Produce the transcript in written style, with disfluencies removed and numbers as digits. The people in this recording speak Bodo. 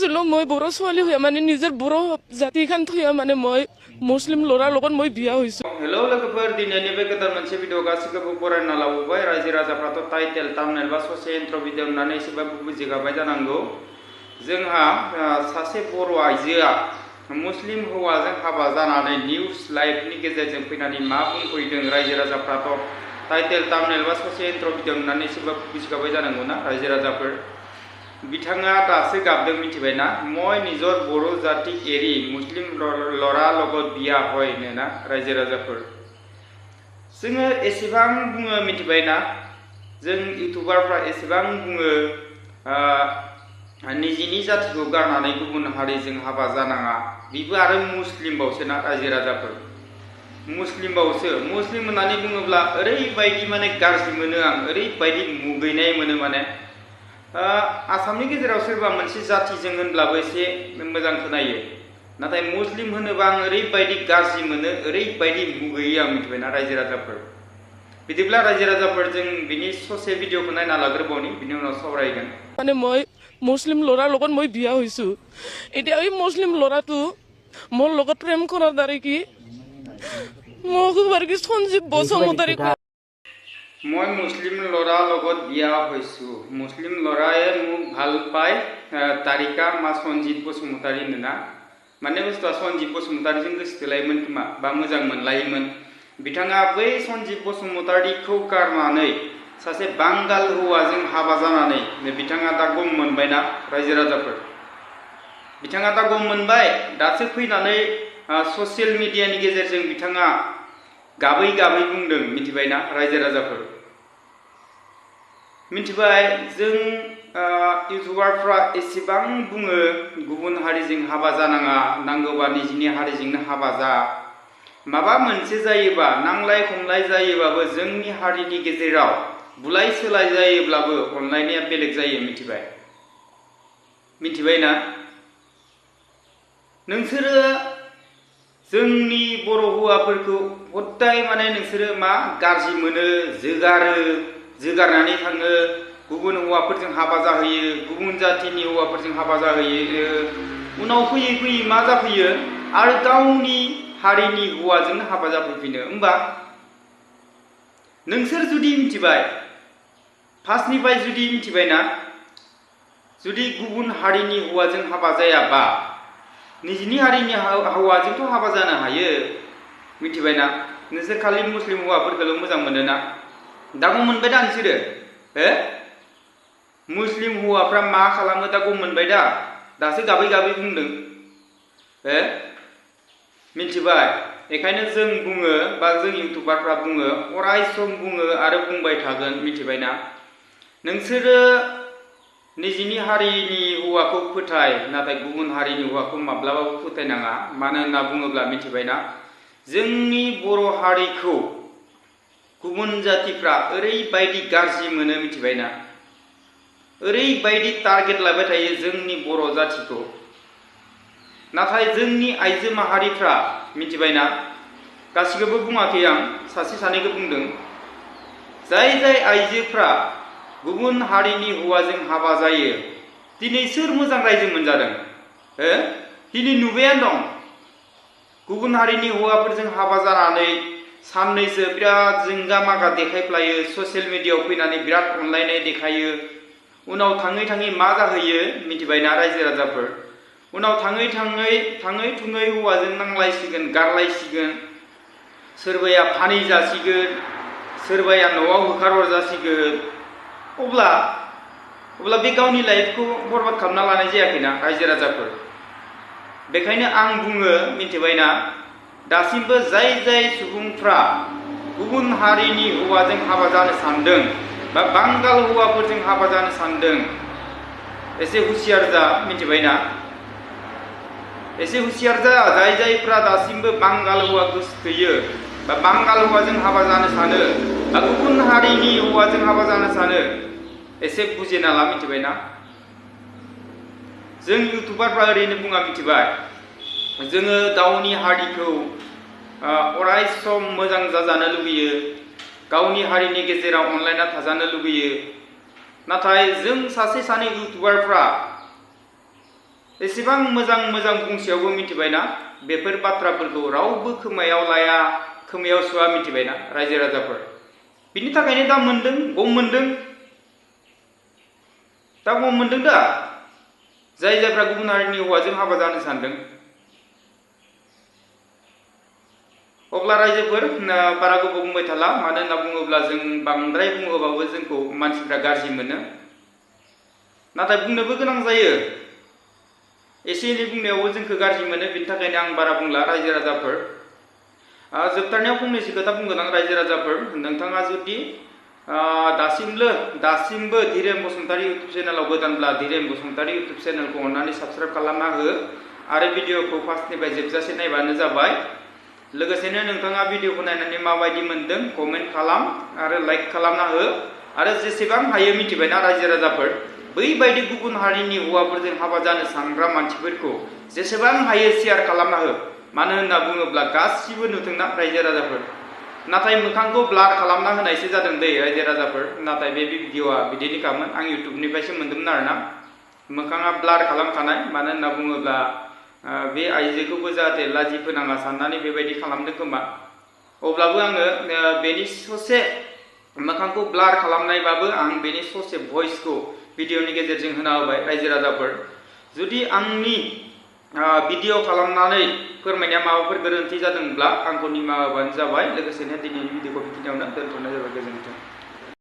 ভাবিছিলো মই বড়ো ছোৱালী হৈ মানে নিজৰ বড়ো জাতিখান থৈ মানে মই মুছলিম ল'ৰাৰ লগত মই বিয়া হৈছো। हेलो लोगोफोर दिनैनि बे गोदान मोनसे भिडिअ गासिखौबो बरायना लाबोबाय। रायजो राजाफ्राथ' टाइटेल थाम्बनेल बा ससे इन्ट्र भिडिअ नुनानै एसेबाबो बुजिखाबाय जानांगौ। जोंहा सासे बर' आइजोआ मुस्लिम हौवाजों हाबा जानानै निउज लाइभनि गेजेरजों फैनानै मा बुंफैदों रायजो राजाफ्राथ' टाइटेल थाम्बनेल बा ससे इन्ट्र भिडिअ नुनानै एसेबाबो बुजिखाबाय जानांगौ ना रायजो राजाफोर। बिथाङा दासो गाबदों मिथिबायना মই নিজৰ बर' जाति एरि मुस्लिम लरा লগত बिया হয়नो ना रायजो राजाफोर। जोङो एसेबां बुङो मिथिबायना जों इउटुबारफ्रा एसेबां बुङो निजिनि जातिखौ गारनानै गुबुन हारिजों हाबा जानाङा बिबो आरो मुस्लिमबावसो ना रायजो राजाफोर। मुस्लिमबावसो मुस्लिम होननानै बुङोब्ला ओरैबायदि माने गाज्रि मोनो आं ओरैबायदि मुगैनाय मोनो माने आसामनि गेजेराव सोरबा मोनसे जातिजों होनब्लाबो एसे मोजां खोनायो नाथाय मुस्लिम होनोबा आं ओरैबायदि गाज्रि मोनो ओरैबायदि मुगैयो आं मिथिबायना रायजो राजाफोर। बिदिब्ला रायजो राजाफोर जों बिनि ससे भिडिअखौ नायना लाग्रोबावनि बिनि उनाव सावरायगोन। মানে মই মুছলিম ল'ৰাৰ লগত মই বিয়া হৈছো। এতিয়া এই মুছলিম ল'ৰাটো মোৰ লগত প্ৰেম কৰাৰ দ্বাৰা কি মোক আৰু কি সঞ্জীৱ বসুমতাৰী মই মুছলিম ল'ৰাৰ লগত বিয়া হৈছো। মুছলিম ল'ৰাই মোক ভাল পায় तारिका मा सन्जित बसुमतारी होनोना माने बुस्थुआ सन्जित बसुमतारीजों गोसोथोलायोमोन खोमा बा मोजां मोनलायोमोन। बिथाङा बै सन्जित बसुमतारीखौ गारनानै सासे बांगाल हौवाजों हाबा जानानै बिथाङा दा गम मोनबायना रायजो राजाफोर। बिथाङा दा गम मोनबाय दासो फैनानै ससियेल मिडियानि गेजेरजों बिथाङा गाबै गाबै बुंदों मिथिबायना रायजो राजाफोर। मिथिबाय जों इउटुबारफ्रा एसेबां बुङो गुबुन हारिजों हाबा जानाङा नांगौबा निजिनि हारिजोंनो हाबा जा माबा मोनसे जायोबा नांलाय खमलाय जायोबाबो जोंनि हारिनि गेजेराव बुलाय सोलाय जायोब्लाबो अनलायनाया बेलेग जायो मिथिबाय। मिथिबायना नोंसोरो जोंनि बर' हौवाफोरखौ हदाय माने नोंसोरो मा गाज्रि मोनो जोगारनानै थाङो गुबुन हौवाफोरजों हाबा जाहैयो गुबुन जातिनि हौवाफोरजों हाबा जाहैयो उनाव फैयै फैयै मा जाफैयो आरो गावनि हारिनि हौवाजोंनो हाबा जाफैफिनो। होमबा नोंसोर जुदि मिथिबाय फार्स्टनिफ्राय जुदि मिथिबायना जुदि गुबुन हारिनि हौवाजों हाबा जायाबा निजिनि हारिनि हौवाजोंथ' हाबा जानो हायो मिथिबायना। नोंसोर खालि मुस्लिम हौवाफोरखौल' मोजां मोनोना दा गम मोनबाय दा नोंसोरो मुस्लिम हौवाफ्रा मा खालामो दा गम मोनबाय दा दासो गाबै गाबै बुंदों मिथिबाय। बेखायनो जों बुङो बा जों इउटुबारफ्रा बुङो अराय सम बुङो आरो बुंबाय थागोन मिथिबायना। नोंसोरो निजिनि हारिनि हौवाखौ फोथाय नाथाय गुबुन हारिनि हौवाखौ माब्लाबाबो फोथायनाङा। मानो होनना बुङोब्ला मिथिबायना जोंनि बर' हारिखौ गुबुन जातिफ्रा ओरैबायदि गाज्रि मोनो मिथिबायना ओरैबायदि टारगेट लाबाय थायो जोंनि बर' जातिखौ। नाथाय जोंनि आइजो माहारिफ्रा मिथिबायना गासिखौबो बुङाखै आं सासे सानैखौ बुंदों जाय जाय आइजोफ्रा गुबुन हारिनि हौवाजों हाबा जायो दिनै सोर मोजां रायजो मोनजादों दिनै नुबायानो दं गुबुन हारिनि हौवाफोरजों हाबा जानानै साननैसो बिराद जोंगा मागा देखायफ्लायो ससियेल मिडियायाव फैनानै बिराद अनलायनाय देखायो उनाव थाङै थाङै मा जाहैयो मिथिबायना रायजो राजाफोर। उनाव थाङै थुङै हौवाजों नांलायसिगोन गारलायसिगोन सोरबाया फानै जासिगोन सोरबाया न'आव होखारहरजासिगोन अब्ला बे गावनि लाइफखौ बरबाद खालामना लानाय जायाखैना रायजो राजाफोर। बेखायनो आं बुङो मिथिबायना दासिमबो जाय जाय सुबुंफ्रा गुबुन हारिनि हौवाजों हाबा जानो सानदों बा बांगाल हौवाफोरजों हाबा जानो सानदों एसे हुसियार जा मिथिबायना एसे हुसियार जा। जाय जायफ्रा दासिमबो बांगाल हौवा गोसोथोयो बा बांगाल हौवाजों हाबा जानो सानो बा गुबुन हारिनि हौवाजों हाबा जानो सानो एसे बुजिना ला मिथिबायना। जों इउटुबारफ्रा ओरैनो बुङा मिथिबाय जोङो गावनि हारिखौ अराय सम मोजां जाजानो लुबैयो गावनि हारिनि गेजेराव अनलायना थाजानो लुबैयो नाथाय जों सासे सानै इउटुबारफ्रा एसेबां मोजां मोजां बुंसेयावबो मिथिबायना बेफोर बाथ्राफोरखौ रावबो खोमायाव लाया खोमायाव सुवा मिथिबायना रायजो राजाफोर बिनि थाखायनो दा मोनदों गम मोनदों दा गम मोनदों दा जाय जायफ्रा गुबुन हारिनि हौवाजों हाबा जानो सानदों अब्ला रायजोफोर बारा गोबाव बुंबाय थाला मानो होनना बुङोब्ला जों बांद्राय बुङोबाबो जोंखौ मानसिफ्रा गाज्रि मोनो नाथाय बुंनोबो गोनां जायो एसे एनै बुंनायावबो जोंखौ गाज्रि मोनो बिनि थाखायनो आं बारा बुंला रायजो राजाफोर जोबथारनायाव फंनैसो खोथा बुंगोन आं रायजो राजाफोर नोंथाङा जुदि दासिमबो धीरेन बसुमतारी इउटुब चेनेलाव गोदानब्ला धीरेन बसुमतारी इउटुब चेनेलखौ अन्नानै साबस्क्राइब खालामना हो आरो भिडिअखौ फार्स्टनिफ्राय जोबजासे नायबानो जाबाय लोगोसेनो नोंथाङा भिडिअखौ नायनानै माबायदि मोनदों कमेन्ट खालाम आरो लाइक खालामना हो आरो जेसेबां हायो मिथिबायना रायजो राजाफोर बैबायदि गुबुन हारिनि हौवाफोरजों हाबा जानो सानग्रा मानसिफोरखौ जेसेबां हायो शेयार खालामना हो मानो होनना बुङोब्ला गासिबो नुथोंना रायजो राजाफोर नाथाय मोखांखौ ब्लार खालामना होनायसो जादों दै रायजो राजाफोर नाथाय बे भिडिअआ बिदिनोखामोन आं इउटुबनिफ्रायसो मोन्दोंमोन आरोना मोखाङा ब्लार खालामखानाय मानो होनना बुङोब्ला बे आइजोखौबो जाहाथे लाजि फोनाङा साननानै बेबायदि खालामदों खोमा अब्लाबो आङो बेनि ससे मोखांखौ ब्लार खालामनायबाबो आं बेनि ससे भइसखौ भिडिअनि गेजेरजों होना होबाय रायजो राजाफोर जुदि आंनि भिडिअ खालामनानै फोरमायनाया माबाफोर गोरोन्थि जादोंब्ला आंखौ निमाहा होबानो जाबाय लोगोसेनो दिनैनि भिडिअखौ बेखिनियावनो दोनथ'नाय जाबाय गोजोन्थों।